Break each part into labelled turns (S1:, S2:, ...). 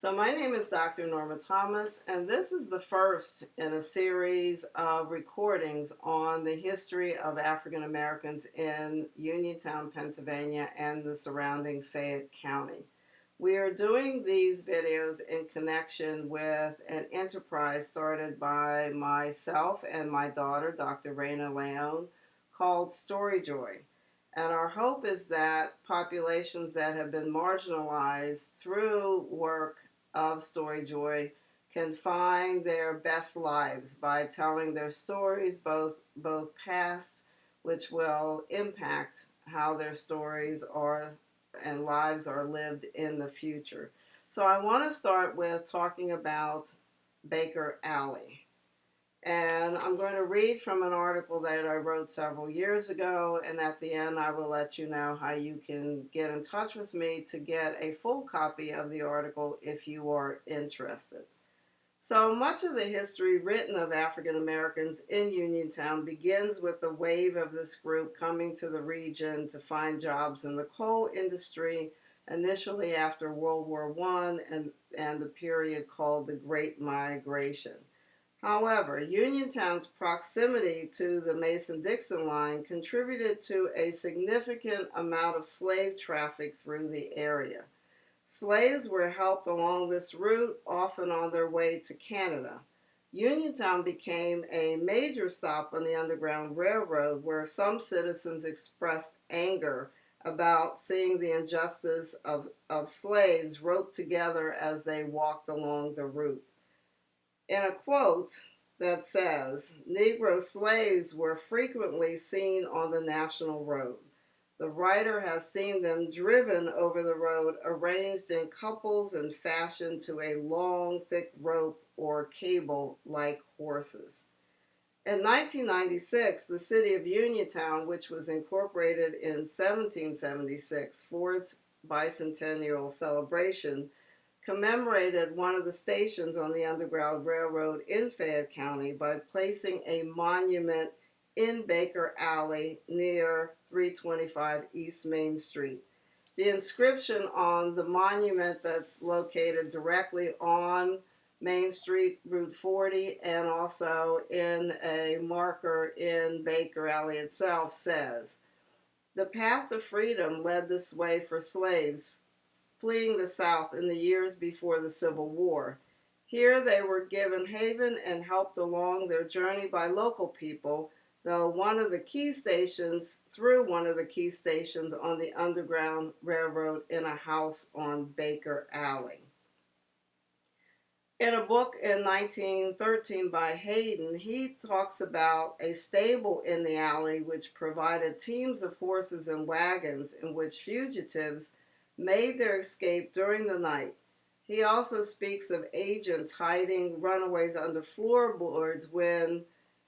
S1: So my name is Dr. Norma Thomas, and this is the first in a series of recordings on the history of African Americans in Uniontown, Pennsylvania, and the surrounding Fayette County. We are doing these videos in connection with an enterprise started by myself and my daughter, Dr. Raina Leone, called StoryJoy. And our hope is that populations that have been marginalized through work of StoryJoy can find their best lives by telling their stories, both past, which will impact how their stories are and lives are lived in the future. So I want to start with talking about Baker Alley. And I'm going to read from an article that I wrote several years ago, and at the end I will let you know how you can get in touch with me to get a full copy of the article if you are interested. So much of the history written of African Americans in Uniontown begins with the wave of this group coming to the region to find jobs in the coal industry, initially after World War I and the period called the Great Migration. However, Uniontown's proximity to the Mason-Dixon line contributed to a significant amount of slave traffic through the area. Slaves were helped along this route, often on their way to Canada. Uniontown became a major stop on the Underground Railroad, where some citizens expressed anger about seeing the injustice of slaves roped together as they walked along the route. In a quote that says, "Negro slaves were frequently seen on the national road. The writer has seen them driven over the road, arranged in couples and fashioned to a long, thick rope or cable like horses." In 1996, the city of Uniontown, which was incorporated in 1776 for its bicentennial celebration, commemorated one of the stations on the Underground Railroad in Fayette County by placing a monument in Baker Alley near 325 East Main Street. The inscription on the monument that's located directly on Main Street, Route 40, and also in a marker in Baker Alley itself says, "The path to freedom led this way for slaves fleeing the South in the years before the Civil War. Here they were given haven and helped along their journey by local people, through one of the key stations on the Underground Railroad in a house on Baker Alley." In a book in 1913 by Hayden, he talks about a stable in the alley which provided teams of horses and wagons in which fugitives made their escape during the night. He also speaks of agents hiding runaways under floorboards in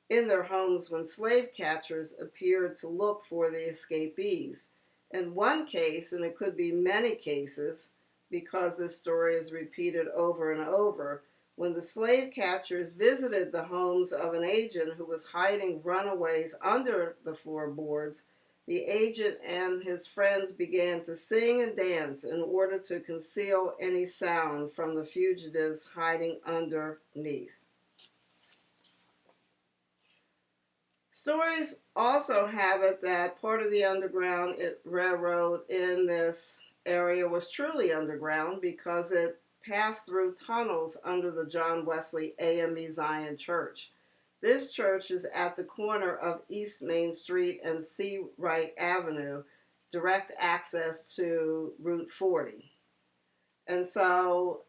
S1: their homes when slave catchers appeared to look for the escapees. In one case, and it could be many cases, because this story is repeated over and over, when the slave catchers visited the homes of an agent who was hiding runaways under the floorboards, the agent and his friends began to sing and dance in order to conceal any sound from the fugitives hiding underneath. Stories also have it that part of the Underground Railroad in this area was truly underground because it passed through tunnels under the John Wesley AME Zion Church. This church is at the corner of East Main Street and C. Wright Avenue, direct access to Route 40. And so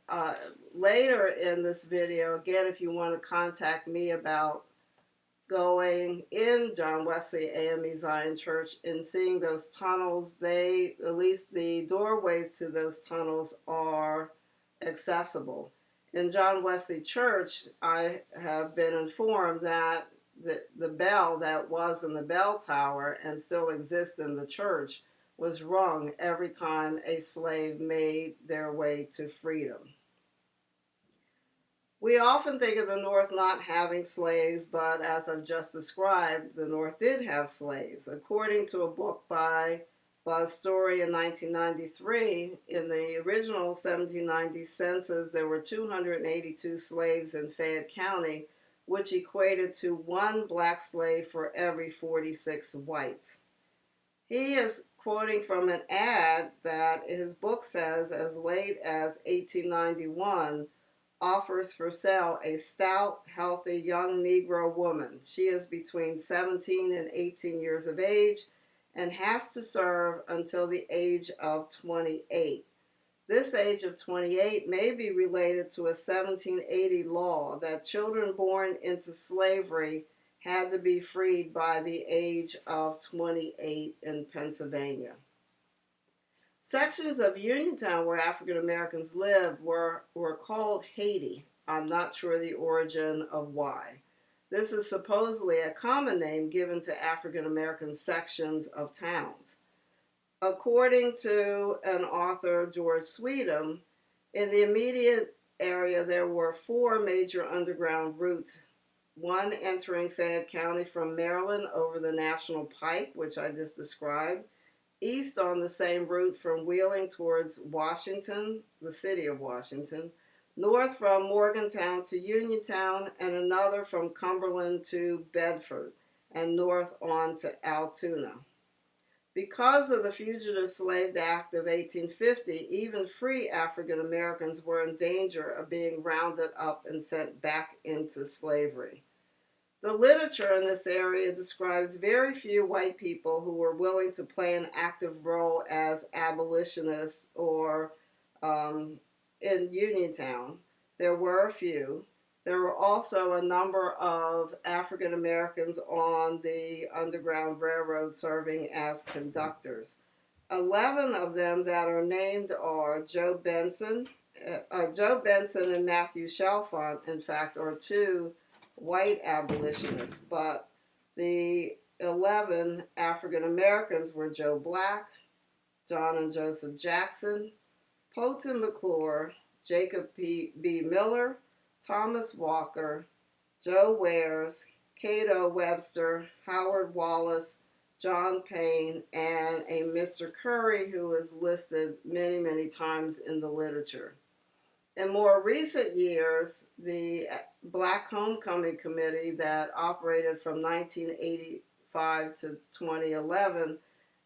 S1: later in this video, again, if you want to contact me about going in John Wesley AME Zion Church and seeing those tunnels, at least the doorways to those tunnels are accessible. In John Wesley Church, I have been informed that the bell that was in the bell tower and still exists in the church was rung every time a slave made their way to freedom. We often think of the North not having slaves, but as I've just described, the North did have slaves. According to a book by But a story in 1993, in the original 1790 census, there were 282 slaves in Fayette County, which equated to one black slave for every 46 whites. He is quoting from an ad that his book says as late as 1891 offers for sale a stout, healthy young Negro woman. She is between 17 and 18 years of age and has to serve until the age of 28. This age of 28 may be related to a 1780 law that children born into slavery had to be freed by the age of 28 in Pennsylvania. Sections of Uniontown where African Americans lived were called Haiti. I'm not sure the origin of why. This is supposedly a common name given to African American sections of towns. According to an author, George Sweetum, in the immediate area there were 4 major underground routes, one entering Fayette County from Maryland over the National Pike, which I just described, east on the same route from Wheeling towards Washington, the city of Washington, north from Morgantown to Uniontown, and another from Cumberland to Bedford, and north on to Altoona. Because of the Fugitive Slave Act of 1850, even free African Americans were in danger of being rounded up and sent back into slavery. The literature in this area describes very few white people who were willing to play an active role as abolitionists or in Uniontown. There were a few. There were also a number of African Americans on the Underground Railroad serving as conductors. 11 of them that are named are Joe Benson and Matthew Chalfont, in fact, are 2 white abolitionists, but the 11 African Americans were Joe Black, John and Joseph Jackson, Polton McClure, Jacob B. Miller, Thomas Walker, Joe Wares, Cato Webster, Howard Wallace, John Payne, and a Mr. Curry, who is listed many, many times in the literature. In more recent years, the Black Homecoming Committee that operated from 1985 to 2011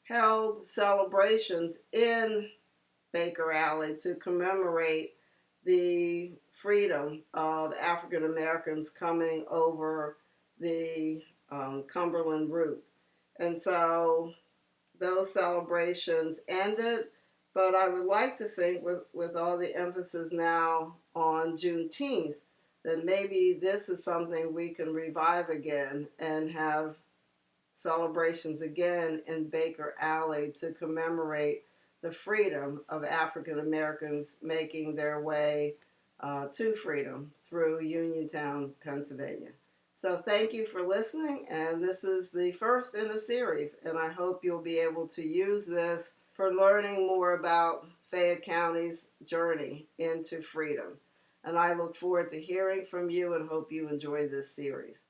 S1: held celebrations in Baker Alley to commemorate the freedom of African Americans coming over the Cumberland route. And so those celebrations ended, but I would like to think with all the emphasis now on Juneteenth that maybe this is something we can revive again and have celebrations again in Baker Alley to commemorate the freedom of African Americans making their way to freedom through Uniontown, Pennsylvania. So thank you for listening, and this is the first in a series, and I hope you'll be able to use this for learning more about Fayette County's journey into freedom. And I look forward to hearing from you and hope you enjoy this series.